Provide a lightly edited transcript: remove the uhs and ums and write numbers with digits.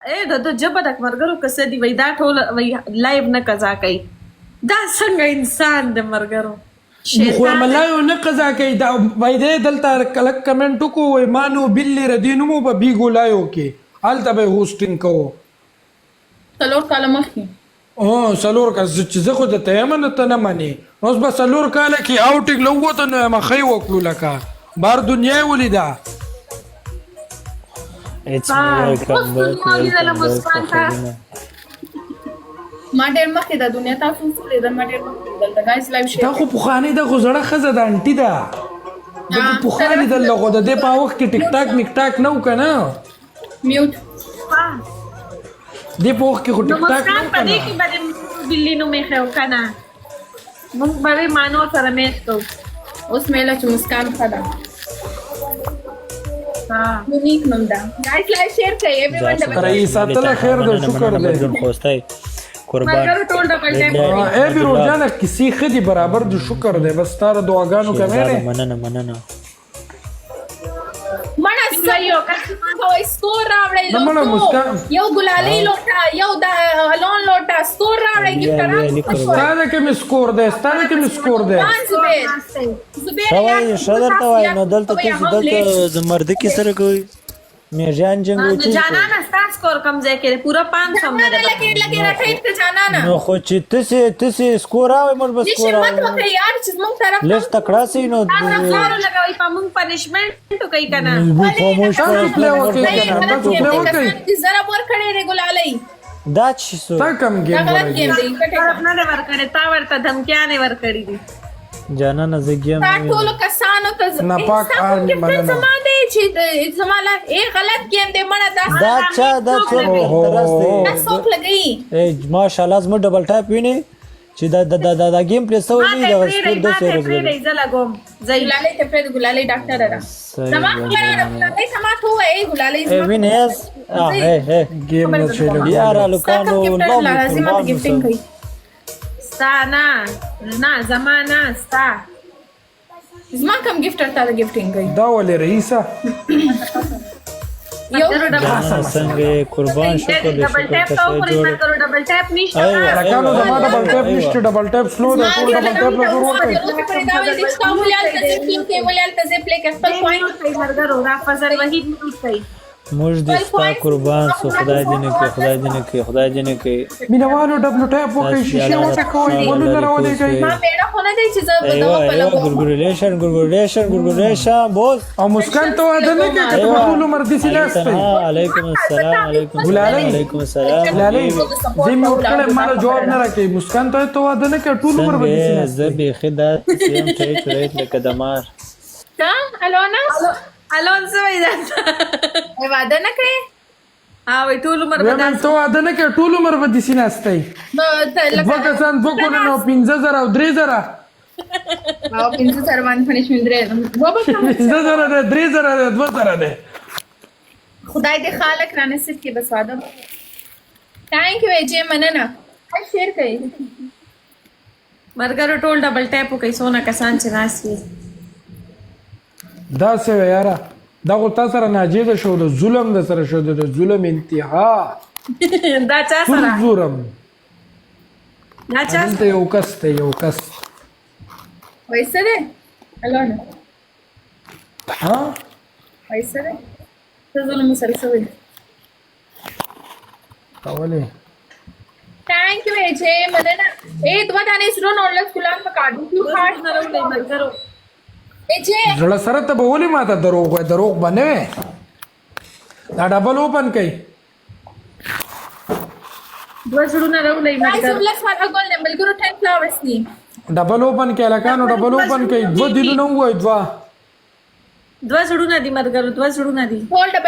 د جبه د مرګرو کسه دی وای دا ټول وای لایو نه قضا کوي دا څنګه انسان د مرګرو خو ملایو نه قضا کوي دا وای دې دلته کلک کمنټ کو وای مانو بلی ردینو مو په بیګو لایو کې الته به هوستینګ کو څلور کاله مخکې او څلور کاله چې زه خو د تیمن ته نه مانی اوس به څلور کاله کې اوټینګ لوته نو ما خی وکړو لکه بار دنیا ولیدا It's welcome back. ما ډېر مخکې د دنیا تاسو څه لیدل ما ډېر مخکې دلته غایس لایو شي دا خو پوخانی د غزړه خزه د انټی دا د پوخانی د لغه د په وخت کې ټیک ټاک نیک ټاک نو کنه میوټ د په وخت کې خو ټیک ټاک نو پدې کې باندې بلی نو مې خو کنه موږ به مانو سره مې کو اوس مې لا چې مسکان خدا یونیک نوم دا غایس لایو شیر کوي ایوریون ډبل رئیس اتله خیر د شکر دې خوستای قربان مرګرو ټول ډبل ټیپ اے بیرو جانه کسی خدي برابر د شکر دې بس تار دعاګانو کمه مننه مړه سایو کوي سکور راوړی لوټو یو ګلالي لوټا یو د الون لوټا سکور راوړی ګفټران ستاره کې مې سکور دې سوای شادر ته وای نو دلته چې دلته زمرد کې سره کوي میرجان جنگ وچی جانا نه ستا سکور کم ځای کې پورا 500 مې لګي راټیټ ته جانا نه نو خو چې تاسو سکور راوي مر بس سکور نشي مت وکړي یار چې موږ طرف لږ تکړه سي نو زارو لګوي په موږ پنیشمنت کوي کنه خاموش زرا ور کړي ریګولالي دا چې سو تا کم دا غلط ګیم گیم دی کټه نه ور کړي تا ورته دمکیانه ور کړی دي جانا نه زګیم تا ټول کسانو ته ناپاک آرمی مننه زما دی چې زما لا غلط گیم دی مړه دا چا دا څه څوک لګي اے ماشاءالله زما ډبل ټاپ ویني چې دا گیم پلی سو نه دا سکور د سره پرې زلګوم زای ګلالي ته پرې ګلالي ډاکټر را زما ګلالي سما ته وای ګلالي اے وین هيز اے گیم نه چلو یار لوکانو لازم گیفټینګ کوي ستا نه زمانہ ستا زما کم گیفټر ته گیفټینګ کوي دا ولې رئیسا یو څنګه قربان شکر دې ډبل ټیپ تو پوری مرګرو ډبل ټیپ نشته لکانو زما ډبل ټیپ نشته ډبل ټیپ سلو ده ټول ډبل ټیپ له ضرورت په دا ویل چې ولال ته زپلین کې ولال ته زپلې کې خپل پوینټ مرګرو را فزر وحید نوټ کوي موږ دې ستا قربان سو خدای دې نه کوي مینوالو ډبل ټیپ وکړي شیشه وټکوي ولونه راولې کوي ما میرا خونه دی چې زه په دغه په لګو ګورګوریلیشن بوز او مسکان ته واده نه کوي کته ټول عمر دې سیناسته علیکم السلام ګلالي علیکم السلام ګلالي زم یو کله مال جواب نه راکې مسکان ته واده نه کوي ټول عمر دې سیناسته زه به خدای سیم ټریټ لکه دمار تا الونا الون سوي دا واده نه کوي وای ټول عمر ومن ته واده نه کوي ټول عمر دې سیناسته نو ته لکه وکسان وکړو نو 15000 او 3000 او 5000 باندې پنیشمنت درې و به 15000 ده 3000 ده 2000 ده خدای دې خالق را نصیب کې بس واده ثانک یو جی مننه شیر کوي مرګرو ټول ډبل ټیپ کوي سونا کسان چې ناسي دا څه یاره دا غو تاسو سره ناجیده شو د ظلم د سره شو د ظلم انتها دا چا ټول سره ظلم دا چا ته یو کس وایسه ده الونا ها وایسه ده ته ظلم سره سوي اوله ثانک یو جی مننه اے دوا دانې سرو نولس ګلان په کاډو کیو کارت نه راوړي مرګرو اے جی زړه سره ته به ولې ماته دروغ بنوي دا ډبل اوپن کړي دوه زړونه راوړي Guys, مرګرو let's have a goal. Melguru 10 flowers ni. ډبل اوپن کړي لکانو ډبل اوپن کړي دوه دینونه وای دوه دوه زړونه دي مرګرو دوه زړونه دي Hold double